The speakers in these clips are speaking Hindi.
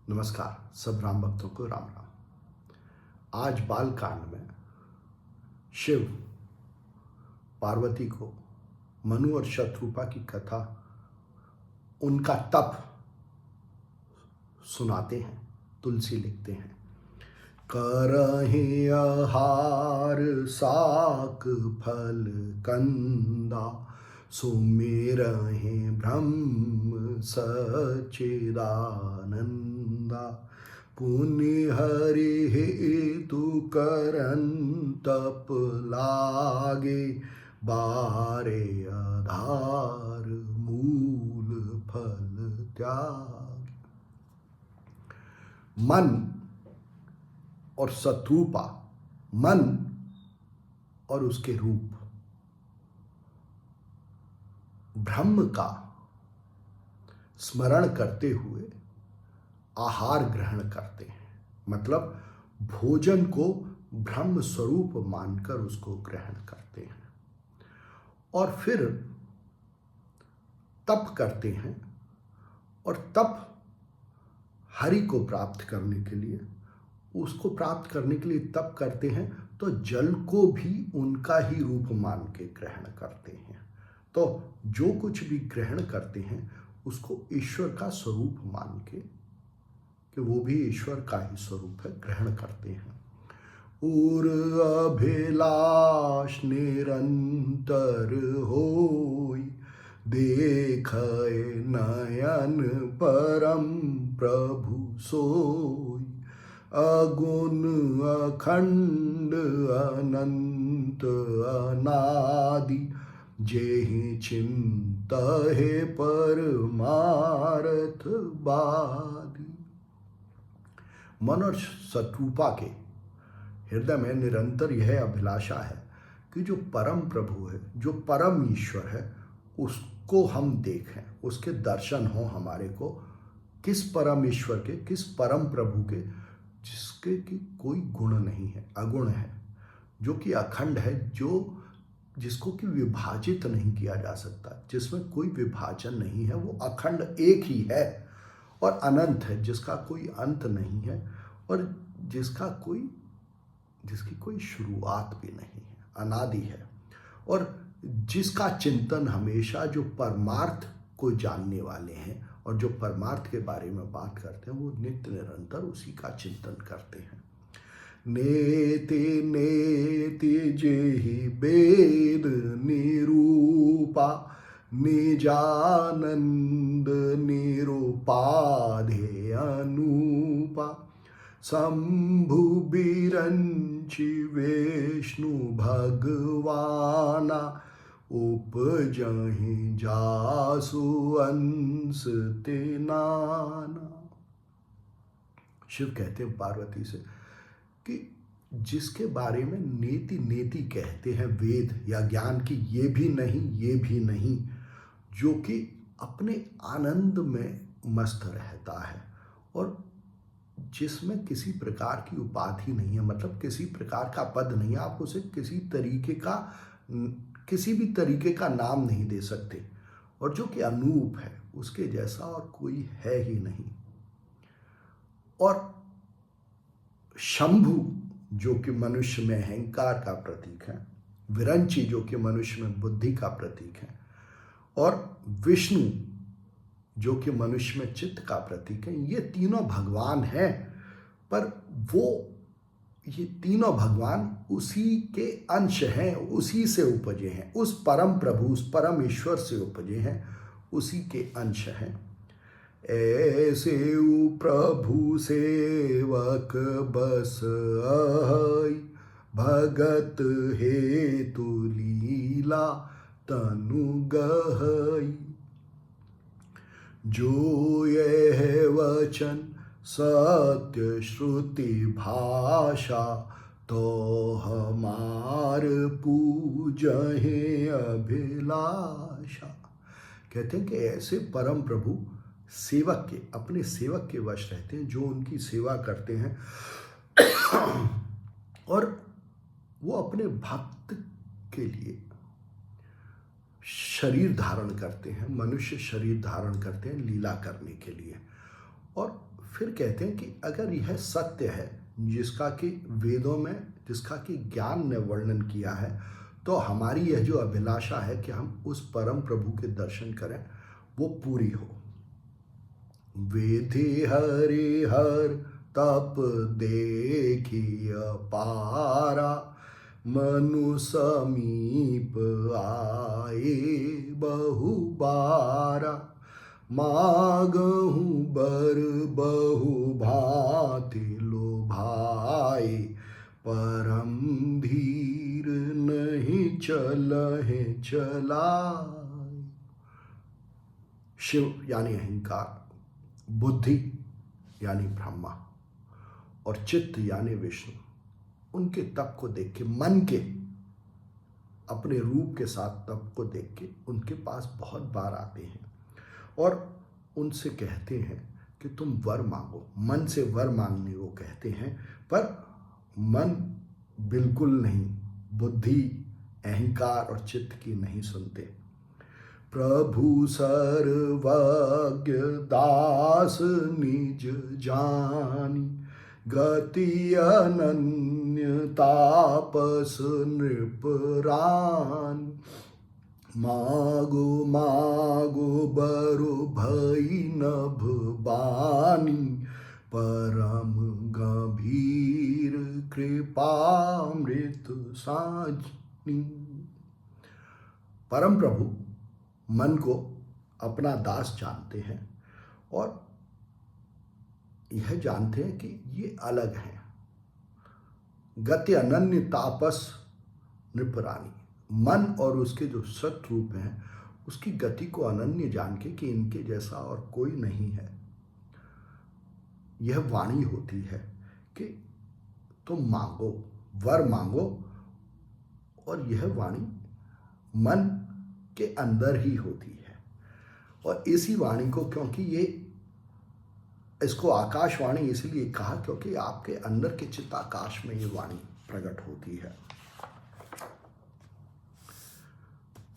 नमस्कार सब राम भक्तों को राम राम। आज बाल कांड में शिव पार्वती को मनु और शत्रुपा की कथा, उनका तप सुनाते हैं। तुलसी लिखते हैं, करहि आहार साक फल कंदा, सुमिरहि ब्रह्म सच्चिदानंदा। पुनि हरि हेतु करन तप लागे, बारे आधार मूल फल त्याग। मन और शत्रुपा, मन और उसके रूप ब्रह्म का स्मरण करते हुए आहार ग्रहण करते हैं। मतलब भोजन को ब्रह्म स्वरूप मानकर उसको ग्रहण करते हैं और फिर तप करते हैं। और तप हरि को प्राप्त करने के लिए, उसको प्राप्त करने के लिए तप करते हैं, तो जल को भी उनका ही रूप मान के ग्रहण करते हैं। तो जो कुछ भी ग्रहण करते हैं उसको ईश्वर का स्वरूप मान के, कि वो भी ईश्वर का ही स्वरूप है, ग्रहण करते हैं। उर अभिलाष निरंतर होई, देखे नयन परम प्रभु सोई। अगुण अखंड अनंत अनादि, जेहि चिंतहि परमार्थ बादी। मन और शत्रुपा के हृदय में निरंतर यह अभिलाषा है कि जो परम प्रभु है, जो परम ईश्वर है, उसको हम देखें, उसके दर्शन हो हमारे को। किस परम ईश्वर के, किस परम प्रभु के, जिसके की कोई गुण नहीं है, अगुण है, जो कि अखंड है, जो जिसको कि विभाजित नहीं किया जा सकता, जिसमें कोई विभाजन नहीं है, वो अखंड एक ही है। और अनंत है, जिसका कोई अंत नहीं है और जिसकी कोई शुरुआत भी नहीं है, अनादि है। और जिसका चिंतन हमेशा, जो परमार्थ को जानने वाले हैं और जो परमार्थ के बारे में बात करते हैं, वो नित्य निरंतर उसी का चिंतन करते हैं। नेति नेति जेहि वेद निरूपा, निजानंद निरुपाधे अनूपा। शंभु बिरंचि विष्णु भगवाना, उपजहि जासु अंश ते नाना। शिव कहते हैं पार्वती से कि जिसके बारे में नेति नेति कहते हैं वेद या ज्ञान की, ये भी नहीं, ये भी नहीं, जो कि अपने आनंद में मस्त रहता है और जिसमें किसी प्रकार की उपाधि नहीं है, मतलब किसी प्रकार का पद नहीं है। आप उसे किसी भी तरीके का नाम नहीं दे सकते, और जो कि अनूप है, उसके जैसा और कोई है ही नहीं। और शंभु जो कि मनुष्य में अहंकार का प्रतीक है, विरंची जो कि मनुष्य में बुद्धि का प्रतीक है, और विष्णु जो कि मनुष्य में चित्त का प्रतीक है, ये तीनों भगवान हैं। पर ये तीनों भगवान उसी के अंश हैं, उसी से उपजे हैं, उस परम प्रभु, उस परम ईश्वर से उपजे हैं, उसी के अंश हैं। ऐसे प्रभु सेवक बस आई, भगत हेतु लीला तनु गहई। जो यह वचन सत्य श्रुति भाषा, तो हमार पूजहि अभिलाषा। कहते हैं कि ऐसे परम प्रभु सेवक के, अपने सेवक के वश रहते हैं, जो उनकी सेवा करते हैं और वो अपने भक्त के लिए शरीर धारण करते हैं, मनुष्य शरीर धारण करते हैं लीला करने के लिए। और फिर कहते हैं कि अगर यह सत्य है जिसका कि वेदों में, जिसका कि ज्ञान ने वर्णन किया है, तो हमारी यह जो अभिलाषा है कि हम उस परम प्रभु के दर्शन करें वो पूरी हो। वेधि हरिहर तप देखिय पारा, मनु समीप आए बहु बारा, मागहु बर बहु भांति लोभाए, परम धीर नहीं चलहि चलाए। शिव यानी अहंकार, बुद्धि यानी ब्रह्मा और चित्त यानी विष्णु, उनके तप को देख के, मन के अपने रूप के साथ तप को देख के उनके पास बहुत बार आते हैं और उनसे कहते हैं कि तुम वर मांगो। मन से वर मांगने को कहते हैं, पर मन बिल्कुल नहीं, बुद्धि, अहंकार और चित्त की नहीं सुनते। प्रभु सर्वज्ञ दास निज जानी, गति अनन्य तापस नृपरान, मागो मागो बरु भई नभ बानी, परम गंभीर कृपामृत साजनी। परम प्रभु मन को अपना दास जानते हैं और यह जानते हैं कि ये अलग है। गति अनन्य तापस नृपरानी, मन और उसके जो सत रूप हैं उसकी गति को अनन्य जान के कि इनके जैसा और कोई नहीं है। यह वाणी होती है कि तुम मांगो, वर मांगो, और यह वाणी मन के अंदर ही होती है। और इसी वाणी को, क्योंकि ये इसको आकाशवाणी इसलिए कहा क्योंकि आपके अंदर के चित्त आकाश में ये वाणी प्रकट होती है।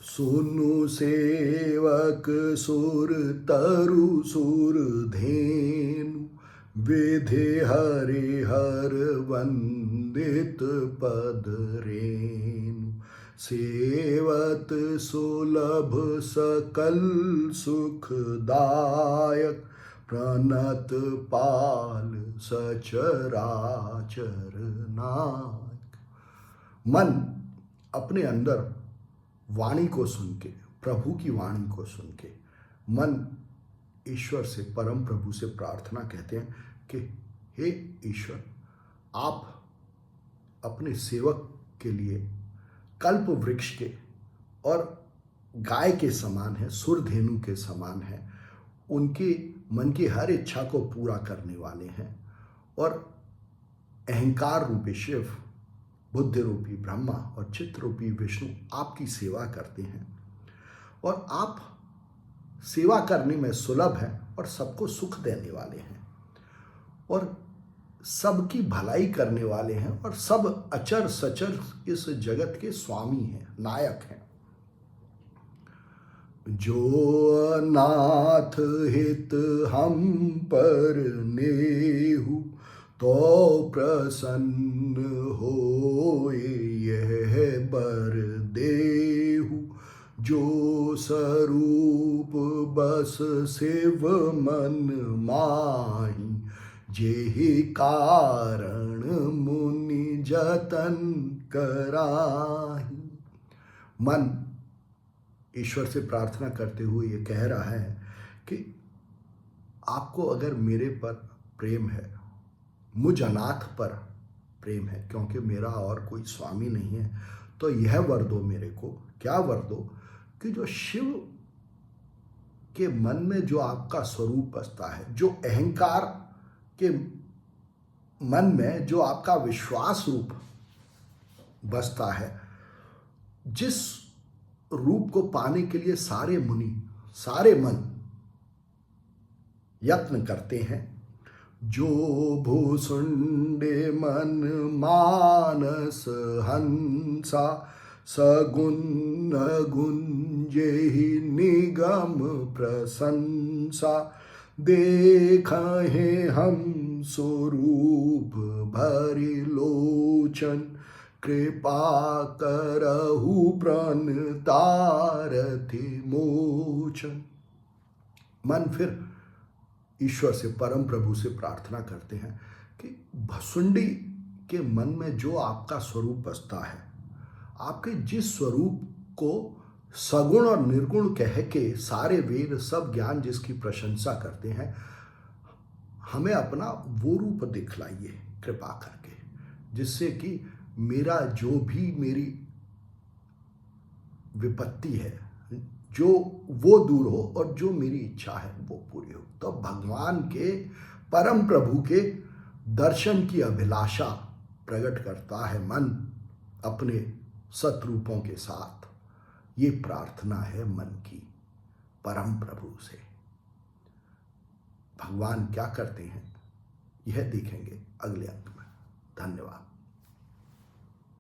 सुनु सेवक सुर तरु सुर धेनु, विधि हरिहर वंदित पद रेनु, सेवत सुलभ सकल सुखदायक, प्रणत पाल सचराचर नायक। मन अपने अंदर वाणी को सुन के, प्रभु की वाणी को सुन के, मन ईश्वर से, परम प्रभु से प्रार्थना कहते हैं कि हे ईश्वर, आप अपने सेवक के लिए कल्प वृक्ष के और गाय के समान है, सुरधेनु के समान है, उनके मन की हर इच्छा को पूरा करने वाले हैं। और अहंकार रूपी शिव, बुद्धि रूपी ब्रह्मा और चित्त रूपी विष्णु आपकी सेवा करते हैं और आप सेवा करने में सुलभ हैं और सबको सुख देने वाले हैं और सबकी भलाई करने वाले हैं और सब अचर सचर इस जगत के स्वामी हैं, नायक हैं। जो नाथ हित हम पर नेहु, तो प्रसन्न होए यह बर देहु, जो स्वरूप बस शिव मन माही, जेहि कारण मुनि जतन कराही। मन ईश्वर से प्रार्थना करते हुए ये कह रहा है कि आपको अगर मेरे पर प्रेम है, मुझ अनाथ पर प्रेम है, क्योंकि मेरा और कोई स्वामी नहीं है, तो यह वर दो मेरे को। क्या वर दो? कि जो शिव के मन में जो आपका स्वरूप बसता है, जो अहंकार के मन में जो आपका विश्वास रूप बसता है, जिस रूप को पाने के लिए सारे मुनि, सारे मन यत्न करते हैं, जो भूसुंडे मन मानस हंसा, सगुण गुंजे निगम प्रशंसा, देखा है हम स्वरूप भरे लोचन, कृपा करहु प्रणतारति मोचन। मन फिर ईश्वर से, परम प्रभु से प्रार्थना करते हैं कि भसुंडी के मन में जो आपका स्वरूप बसता है, आपके जिस स्वरूप को सगुण और निर्गुण कह के सारे वेद सब ज्ञान जिसकी प्रशंसा करते हैं, हमें अपना वो रूप दिखलाइए कृपा करके, जिससे कि मेरा जो भी मेरी विपत्ति है जो वो दूर हो और जो मेरी इच्छा है वो पूरी हो। तो भगवान के, परम प्रभु के दर्शन की अभिलाषा प्रकट करता है मन अपने सतरूपों के साथ। ये प्रार्थना है मन की परम प्रभु से। भगवान क्या करते हैं यह देखेंगे अगले अंक में। धन्यवाद।